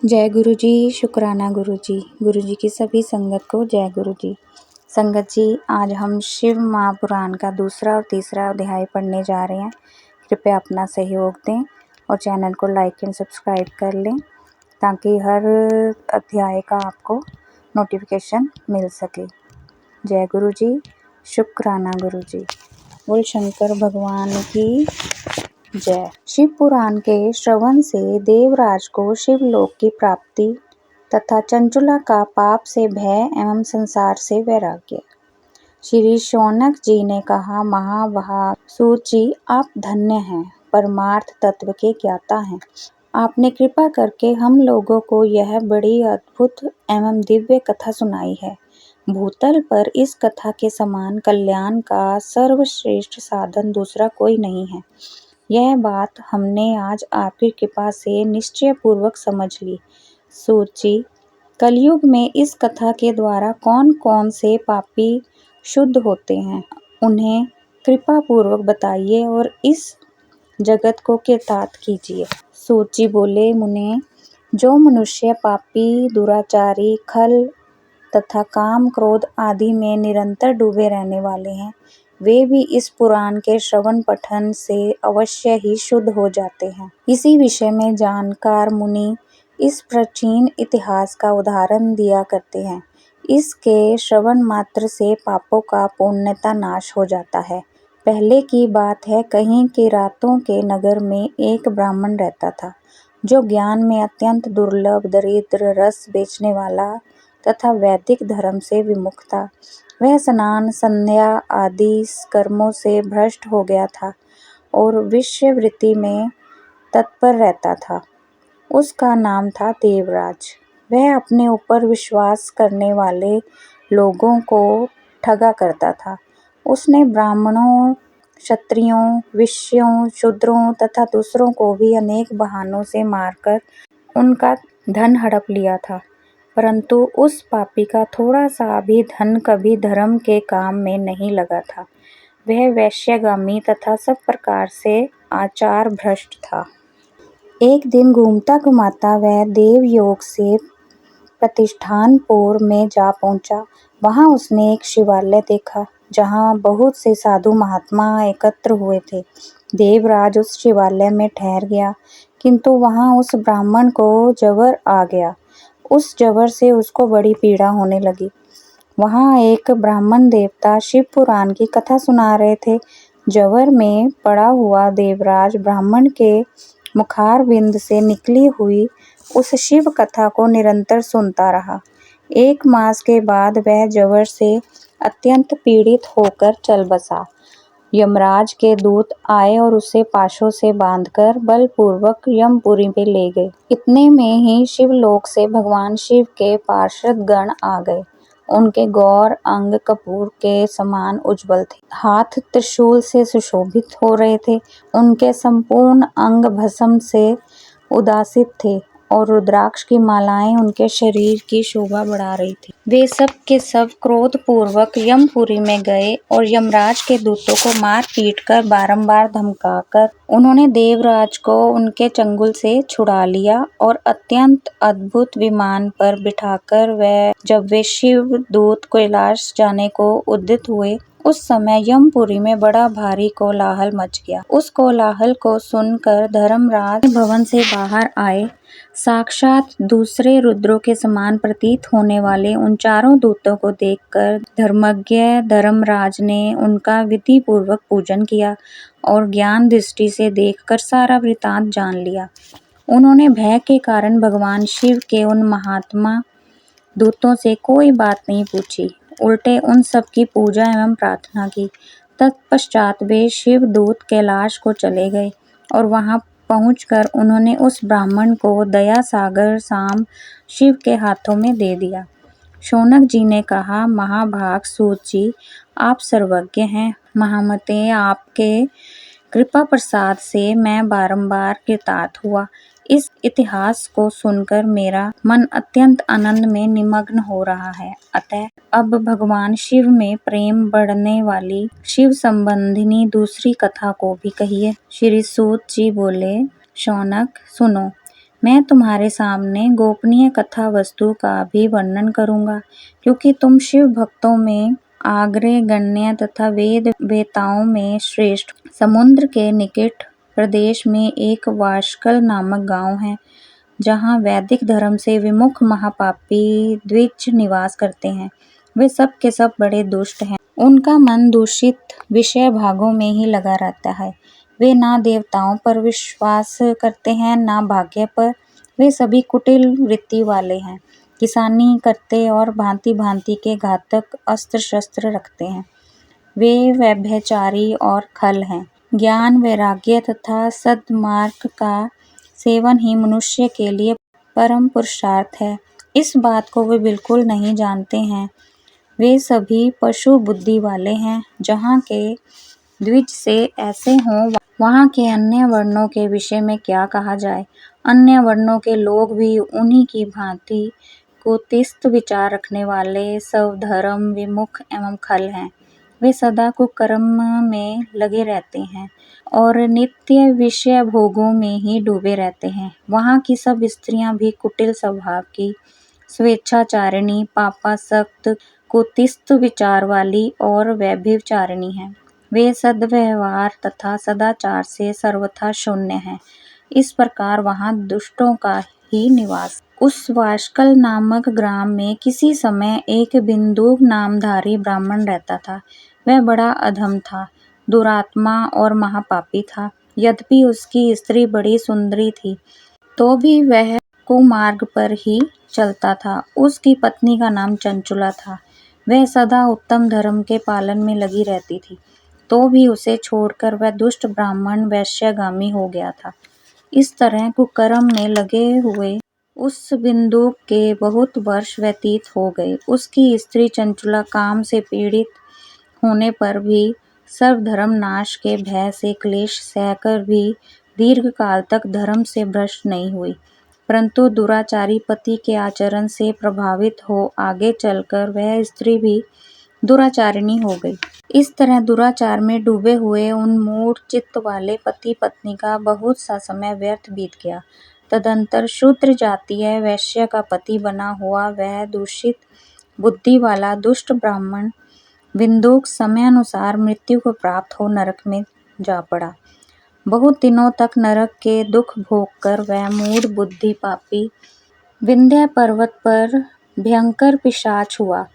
जय गुरु जी, शुक्राना गुरु जी। गुरु जी की सभी संगत को जय गुरु जी। संगत जी, आज हम शिव महापुराण का दूसरा और तीसरा अध्याय पढ़ने जा रहे हैं। कृपया अपना सहयोग दें और चैनल को लाइक एंड सब्सक्राइब कर लें ताकि हर अध्याय का आपको नोटिफिकेशन मिल सके। जय गुरु जी, शुक्राना गुरु जी। बोल शंकर भगवान की जय। शिव पुराण के श्रवण से देवराज को शिवलोक की प्राप्ति तथा चंचुला का पाप से भय एवं संसार से वैराग्य। श्री शौनक जी ने कहा, महाभाग सूत जी, आप धन्य हैं, परमार्थ तत्व के ज्ञाता हैं। आपने कृपा करके हम लोगों को यह बड़ी अद्भुत एवं दिव्य कथा सुनाई है। भूतल पर इस कथा के समान कल्याण का सर्वश्रेष्ठ साधन दूसरा कोई नहीं है। यह बात हमने आज आपकी कृपा से निश्चय पूर्वक समझ ली। सूत जी, कलयुग में इस कथा के द्वारा कौन कौन से पापी शुद्ध होते हैं, उन्हें कृपा पूर्वक बताइए और इस जगत को कृतार्थ कीजिए। सूत जी बोले, मुने, जो मनुष्य पापी, दुराचारी, खल तथा काम क्रोध आदि में निरंतर डूबे रहने वाले हैं, वे भी इस पुराण के श्रवण पठन से अवश्य ही शुद्ध हो जाते हैं। इसी विषय में जानकार मुनि इस प्राचीन इतिहास का उदाहरण दिया करते हैं। इसके श्रवण मात्र से पापों का पूर्णतः नाश हो जाता है। पहले की बात है, कहीं के रातों के नगर में एक ब्राह्मण रहता था, जो ज्ञान में अत्यंत दुर्लभ, दरिद्र, रस बेचने वाला तथा वैदिक धर्म से विमुख था। वह स्नान, संध्या आदि कर्मों से भ्रष्ट हो गया था और वेश्यावृत्ति में तत्पर रहता था। उसका नाम था देवराज। वह अपने ऊपर विश्वास करने वाले लोगों को ठगा करता था। उसने ब्राह्मणों, क्षत्रियों, वैश्यों, शूद्रों तथा दूसरों को भी अनेक बहानों से मारकर उनका धन हड़प लिया था, परंतु उस पापी का थोड़ा सा भी धन कभी धर्म के काम में नहीं लगा था। वह वैश्यगामी तथा सब प्रकार से आचार भ्रष्ट था। एक दिन घूमता घुमाता वह देवयोग से प्रतिष्ठानपुर में जा पहुंचा। वहां उसने एक शिवालय देखा, जहां बहुत से साधु महात्मा एकत्र हुए थे। देवराज उस शिवालय में ठहर गया, किंतु वहां उस ब्राह्मण को जवर आ गया। उस जवर से उसको बड़ी पीड़ा होने लगी। वहां एक ब्राह्मण देवता शिव पुराण की कथा सुना रहे थे। जवर में पड़ा हुआ देवराज ब्राह्मण के मुखारविंद से निकली हुई उस शिव कथा को निरंतर सुनता रहा। 1 मास के बाद वह जवर से अत्यंत पीड़ित होकर चल बसा। यमराज के दूत आए और उसे पाशों से बांधकर बलपूर्वक यमपुरी में ले गए। इतने में ही शिवलोक से भगवान शिव के पार्षद गण आ गए। उनके गौर अंग कपूर के समान उज्ज्वल थे, हाथ त्रिशूल से सुशोभित हो रहे थे। उनके संपूर्ण अंग भस्म से उदासित थे और रुद्राक्ष की मालाएं उनके शरीर की शोभा बढ़ा रही थी। वे सब के सब क्रोध पूर्वक यमपुरी में गए और यमराज के दूतों को मार पीट कर बारंबार धमकाकर उन्होंने देवराज को उनके चंगुल से छुड़ा लिया और अत्यंत अद्भुत विमान पर बिठाकर जब वे शिव दूत कैलाश जाने को उद्यत हुए, उस समय यमपुरी में बड़ा भारी कोलाहल मच गया। उस कोलाहल को सुनकर धर्मराज भवन से बाहर आए। साक्षात दूसरे रुद्रों के समान प्रतीत होने वाले उन चारों दूतों को देखकर धर्मज्ञ धर्मराज ने उनका विधि पूर्वक पूजन किया और ज्ञान दृष्टि से देखकर सारा वृतांत जान लिया। उन्होंने भय के कारण भगवान शिव के उन महात्मा दूतों से कोई बात नहीं पूछी, उल्टे उन सब की पूजा एवं प्रार्थना की। तत्पश्चात वे शिव दूत कैलाश को चले गए और वहां पहुंचकर उन्होंने उस ब्राह्मण को दया सागर साम शिव के हाथों में दे दिया। शौनक जी ने कहा, महाभाग सूत जी, आप सर्वज्ञ हैं। महामते, आपके कृपा प्रसाद से मैं बारंबार कृतार्थ हुआ। इस इतिहास को सुनकर मेरा मन अत्यंत आनंद में निमग्न हो रहा है। अतः अब भगवान शिव में प्रेम बढ़ने वाली शिव संबंधिनी दूसरी कथा को भी कहिए। श्री सूत जी बोले, शौनक सुनो, मैं तुम्हारे सामने गोपनीय कथा वस्तु का भी वर्णन करूंगा, क्योंकि तुम शिव भक्तों में अग्रगण्य तथा वेद वेताओं में श्रेष्ठ। समुद्र के निकट प्रदेश में एक वाशकल नामक गांव है, जहां वैदिक धर्म से विमुख महापापी द्विज निवास करते हैं। वे सब के सब बड़े दुष्ट हैं। उनका मन दूषित विषय भागों में ही लगा रहता है। वे ना देवताओं पर विश्वास करते हैं, ना भाग्य पर। वे सभी कुटिल वृत्ति वाले हैं, किसानी करते और भांति भांति के घातक अस्त्र शस्त्र रखते हैं। वे व्यभिचारी और खल हैं। ज्ञान, वैराग्य तथा सद्मार्ग का सेवन ही मनुष्य के लिए परम पुरुषार्थ है। इस बात को वे बिल्कुल नहीं जानते हैं। वे सभी पशु बुद्धि वाले हैं। जहाँ के द्विज से ऐसे हों, वहाँ के अन्य वर्णों के विषय में क्या कहा जाए। अन्य वर्णों के लोग भी उन्हीं की भांति कुत्सित विचार रखने वाले, स्वधर्म विमुख एवं खल हैं। वे सदा कुकर्म में लगे रहते हैं और नित्य विषय भोगों में ही डूबे रहते हैं। वहाँ की सब स्त्रियां भी कुटिल स्वभाव की, स्वेच्छाचारिणी, पापासक्त, कुत्सित विचार वाली और व्यभिचारिणी हैं। वे सद्व्यवहार तथा सदाचार से सर्वथा शून्य हैं। इस प्रकार वहाँ दुष्टों का ही निवास। उस वाशकल नामक ग्राम में किसी समय एक बिंदुक नामधारी ब्राह्मण रहता था। वह बड़ा अधम था, दुरात्मा और महापापी था। यद्यपि उसकी स्त्री बड़ी सुंदरी थी, तो भी वह कुमार्ग पर ही चलता था। उसकी पत्नी का नाम चंचुला था। वह सदा उत्तम धर्म के पालन में लगी रहती थी, तो भी उसे छोड़कर वह दुष्ट ब्राह्मण वैश्यगामी हो गया था। इस तरह कुकर्म में लगे हुए उस बिंदु के बहुत वर्ष व्यतीत हो गए। उसकी स्त्री चंचुला काम से पीड़ित होने पर भी सर्वधर्म नाश के भय से क्लेश सहकर भी दीर्घ काल तक धर्म से भ्रष्ट नहीं हुई, परंतु दुराचारी पति के आचरण से प्रभावित हो आगे चलकर वह स्त्री भी दुराचारिणी हो गई। इस तरह दुराचार में डूबे हुए उन मूढ़ चित्त वाले पति पत्नी का बहुत सा समय व्यर्थ बीत गया। तदंतर शूद्र जातीय वैश्य का पति बना हुआ वह दूषित बुद्धि वाला दुष्ट ब्राह्मण बिंदुक समयानुसार मृत्यु को प्राप्त हो नरक में जा पड़ा। बहुत दिनों तक नरक के दुख भोगकर वह मूढ़ बुद्धि पापी विंध्य पर्वत पर भयंकर पिशाच हुआ।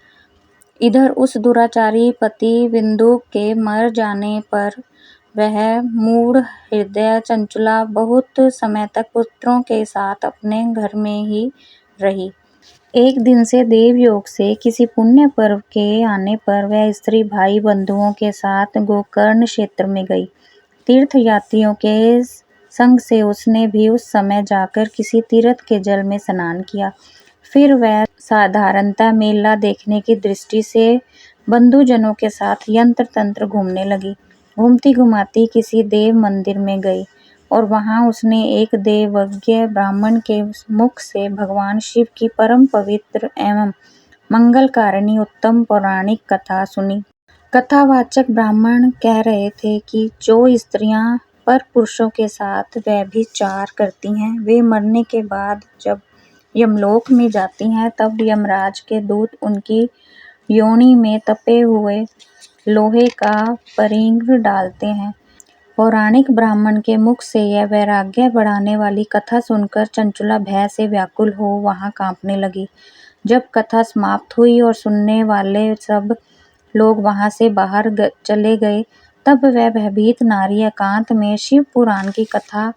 इधर उस दुराचारी पति बिंदुक के मर जाने पर वह मूढ़ हृदय चंचुला बहुत समय तक पुत्रों के साथ अपने घर में ही रही। एक दिन से देवयोग से किसी पुण्य पर्व के आने पर वह स्त्री भाई बंधुओं के साथ गोकर्ण क्षेत्र में गई। तीर्थ यात्रियों के संग से उसने भी उस समय जाकर किसी तीर्थ के जल में स्नान किया। फिर वह साधारणतः मेला देखने की दृष्टि से बंधुजनों के साथ यंत्र तंत्र घूमने लगी। घूमती घुमाती किसी देव मंदिर में गई और वहां उसने एक देवज्ञ ब्राह्मण के मुख से भगवान शिव की परम पवित्र एवं मंगलकारिणी उत्तम पौराणिक कथा सुनी। कथावाचक ब्राह्मण कह रहे थे कि जो स्त्रियां पर पुरुषों के साथ व्यभिचार करती हैं, वे मरने के बाद जब यमलोक में जाती हैं, तब यमराज के दूत उनकी योनि में तपे हुए लोहे का परिघ डालते हैं। पौराणिक ब्राह्मण के मुख से यह वैराग्य बढ़ाने वाली कथा सुनकर चंचुला भय से व्याकुल हो वहां कांपने लगी। जब कथा समाप्त हुई और सुनने वाले सब लोग वहां से बाहर चले गए, तब वह भयभीत नारी एकांत में शिव पुराण की कथा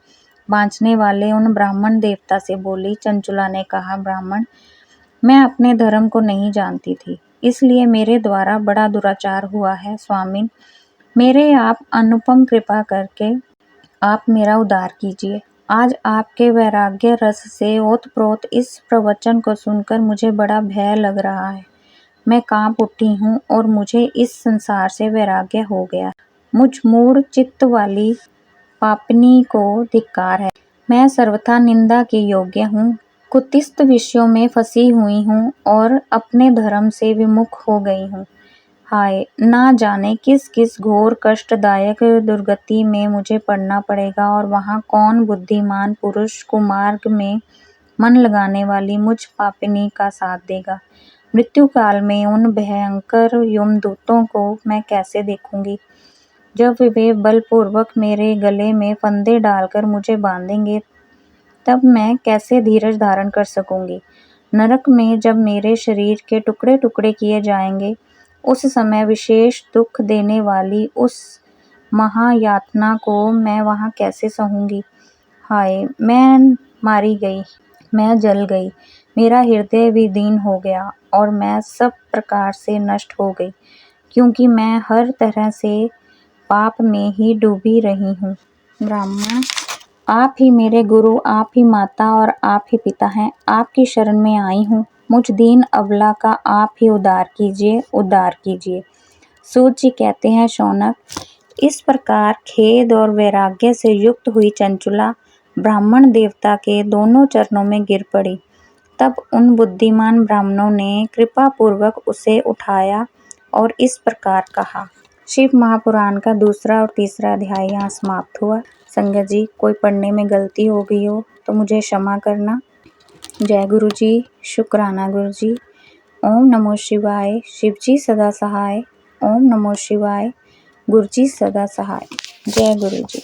बाँचने वाले उन ब्राह्मण देवता से बोली। चंचुला ने कहा, ब्राह्मण, मैं अपने धर्म को नहीं जानती थी, इसलिए मेरे द्वारा बड़ा दुराचार हुआ है। स्वामिन, मेरे आप अनुपम कृपा करके आप मेरा उद्धार कीजिए। आज आपके वैराग्य रस से ओतप्रोत इस प्रवचन को सुनकर मुझे बड़ा भय लग रहा है। मैं कांप उठी हूँ और मुझे इस संसार से वैराग्य हो गया। मुझ मूढ़ चित्त वाली पापिनी को धिक्कार है। मैं सर्वथा निंदा के योग्य हूँ, कुत्सित विषयों में फंसी हुई हूँ और अपने धर्म से विमुख हो गई हूँ। हाय, ना जाने किस किस घोर कष्टदायक दुर्गति में मुझे पड़ना पड़ेगा और वहाँ कौन बुद्धिमान पुरुष कुमार्ग में मन लगाने वाली मुझ पापिनी का साथ देगा। मृत्यु काल में उन भयंकर यमदूतों को मैं कैसे देखूंगी, जब वे बलपूर्वक मेरे गले में फंदे डालकर मुझे बांधेंगे, तब मैं कैसे धीरज धारण कर सकूंगी। नरक में जब मेरे शरीर के टुकड़े टुकड़े किए जाएंगे, उस समय विशेष दुख देने वाली उस महायातना को मैं वहाँ कैसे सहूंगी। हाय, मैं मारी गई, मैं जल गई, मेरा हृदय विदीर्ण हो गया और मैं सब प्रकार से नष्ट हो गई, क्योंकि मैं हर तरह से पाप में ही डूबी रही हूँ। ब्राह्मण, आप ही मेरे गुरु, आप ही माता और आप ही पिता हैं। आपकी शरण में आई हूँ। मुझ दीन अबला का आप ही उद्धार कीजिए, उद्धार कीजिए। सूत जी कहते हैं, शौनक, इस प्रकार खेद और वैराग्य से युक्त हुई चंचुला ब्राह्मण देवता के दोनों चरणों में गिर पड़ी। तब उन बुद्धिमान ब्राह्मणों ने कृपा पूर्वक उसे उठाया और इस प्रकार कहा। शिव महापुराण का दूसरा और तीसरा अध्याय यहाँ समाप्त हुआ। संगत जी, कोई पढ़ने में गलती हो गई हो तो मुझे क्षमा करना। जय गुरु जी, शुक्राना गुरु जी। ओम नमो शिवाय। शिव जी सदा सहाय। ओम नमो शिवाय। गुरु जी सदा सहाय। जय गुरु जी।